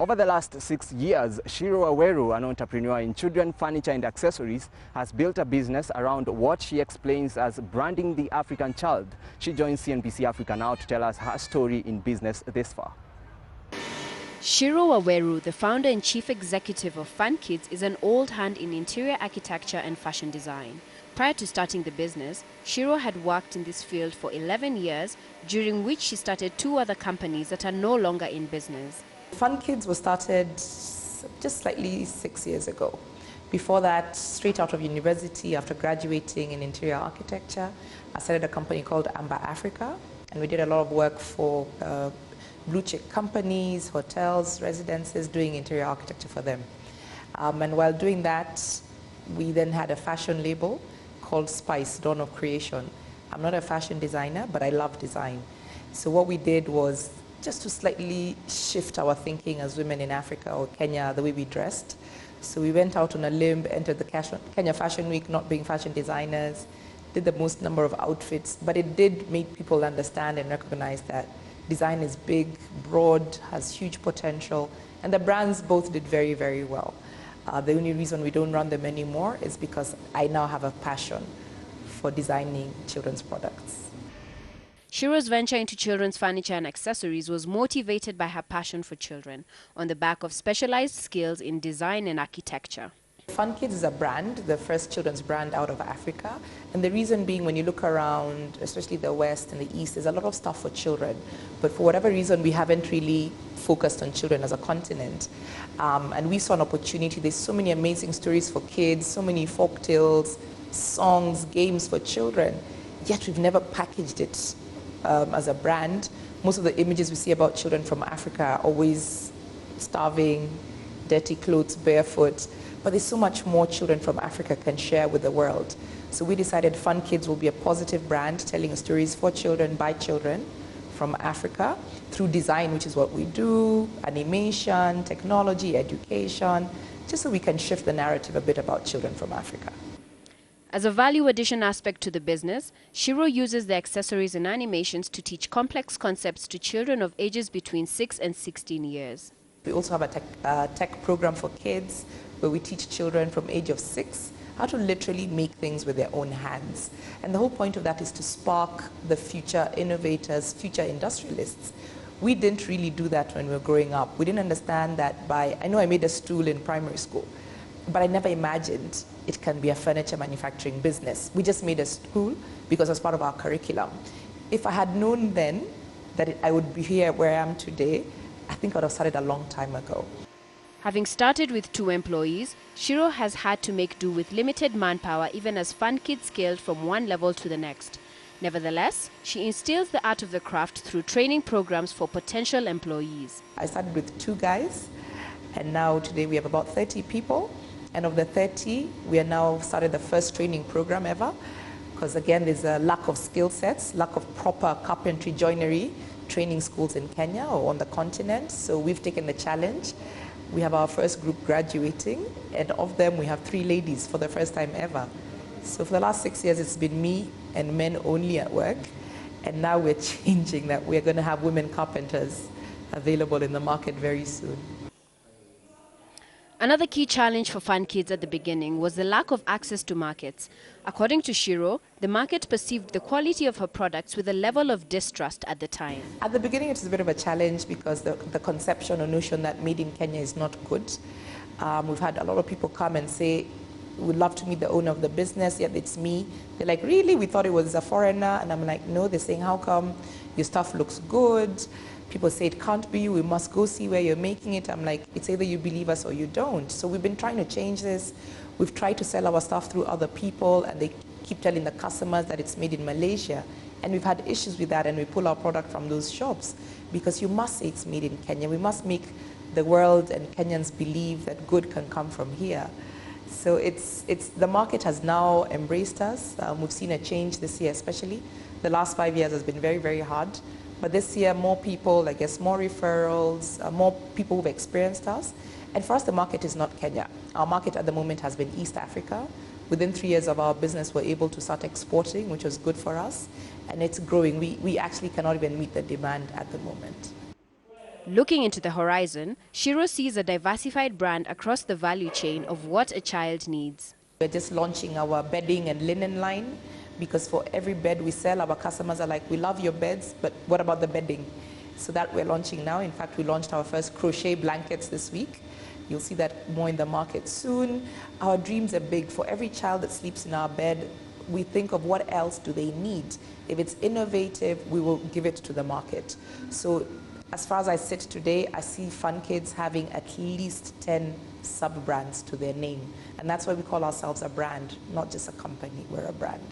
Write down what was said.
Over the last 6 years, Ciiru Waweru, an entrepreneur in children furniture and accessories, has built a business around what she explains as branding the African child. She joins CNBC Africa now to tell us her story in business this far. Ciiru Waweru, the founder and chief executive of Funkidz, is an old hand in interior architecture and fashion design. Prior to starting the business, Ciiru had worked in this field for 11 years, during which she started 2 other companies that are no longer in business. Funkidz was started just slightly 6 years ago. Before that, straight out of university, after graduating in interior architecture, I started a company called Africa, and we did a lot of work for blue chip companies, hotels, residences, doing interior architecture for them. And while doing that, we then had a fashion label called Spice, Dawn of Creation. I'm not a fashion designer, but I love design. So what we did was just to slightly shift our thinking as women in Africa or Kenya, the way we dressed. So we went out on a limb, entered the Kenya Fashion Week, not being fashion designers, did the most number of outfits, but it did make people understand and recognize that design is big, broad, has huge potential, and the brands both did very, very well. The only reason we don't run them anymore is because I now have a passion for designing children's products. Ciiru's venture into children's furniture and accessories was motivated by her passion for children, on the back of specialized skills in design and architecture. Funkidz is a brand, the first children's brand out of Africa. And the reason being, when you look around, especially the West and the East, there's a lot of stuff for children. But for whatever reason, we haven't really focused on children as a continent. And we saw an opportunity. There's so many amazing stories for kids, so many folk tales, songs, games for children. Yet we've never packaged it as a brand. Most of the images we see about children from Africa are always starving, dirty clothes, barefoot. But there's so much more children from Africa can share with the world. So we decided Funkidz will be a positive brand telling stories for children by children from Africa through design, which is what we do, animation, technology, education, just so we can shift the narrative a bit about children from Africa. As a value addition aspect to the business, Ciiru uses the accessories and animations to teach complex concepts to children of ages between 6 and 16 years. We also have a tech program for kids where we teach children from age of 6 how to literally make things with their own hands. And the whole point of that is to spark the future innovators, future industrialists. We didn't really do that when we were growing up. We didn't understand that I know I made a stool in primary school, but I never imagined it can be a furniture manufacturing business. We just made a stool because it was part of our curriculum. If I had known then that I would be here where I am today, I think I would have started a long time ago. Having started with 2 employees, Ciiru has had to make do with limited manpower even as Funkidz scaled from one level to the next. Nevertheless, she instills the art of the craft through training programs for potential employees. I started with 2 guys, and now today we have about 30 people. And of the 30, we are now started the first training program ever, because again, there's a lack of skill sets, lack of proper carpentry, joinery training schools in Kenya or on the continent. So we've taken the challenge. We have our first group graduating, and of them we have 3 ladies for the first time ever. So for the last 6 years, it's been me and men only at work, and now we're changing that. We're going to have women carpenters available in the market very soon. Another key challenge for Funkidz at the beginning was the lack of access to markets. According to Ciiru, the market perceived the quality of her products with a level of distrust at the time. At the beginning, it was a bit of a challenge because the conception or notion that made in Kenya is not good. We've had a lot of people come and say, we'd love to meet the owner of the business, yet it's me. They're like, really? We thought it was a foreigner. And I'm like, no. They're saying, how come? Your stuff looks good. People say it can't be you, we must go see where you're making it. I'm like, it's either you believe us or you don't. So we've been trying to change this. We've tried to sell our stuff through other people, and they keep telling the customers that it's made in Malaysia. And we've had issues with that, and we pull our product from those shops because you must say it's made in Kenya. We must make the world and Kenyans believe that good can come from here. So the market has now embraced us. We've seen a change this year especially. The last 5 years has been very, very hard. But this year, more people, I guess, more referrals, more people who've experienced us. And for us, the market is not Kenya. Our market at the moment has been East Africa. Within 3 years of our business, we're able to start exporting, which was good for us. And it's growing. We actually cannot even meet the demand at the moment. Looking into the horizon, Ciiru sees a diversified brand across the value chain of what a child needs. We're just launching our bedding and linen line because for every bed we sell, our customers are like, we love your beds, but what about the bedding? So that we're launching now. In fact, we launched our first crochet blankets this week. You'll see that more in the market soon. Our dreams are big. For every child that sleeps in our bed, we think of what else do they need. If it's innovative, we will give it to the market. So as far as I sit today, I see Funkidz having at least 10 sub-brands to their name. And that's why we call ourselves a brand, not just a company, we're a brand.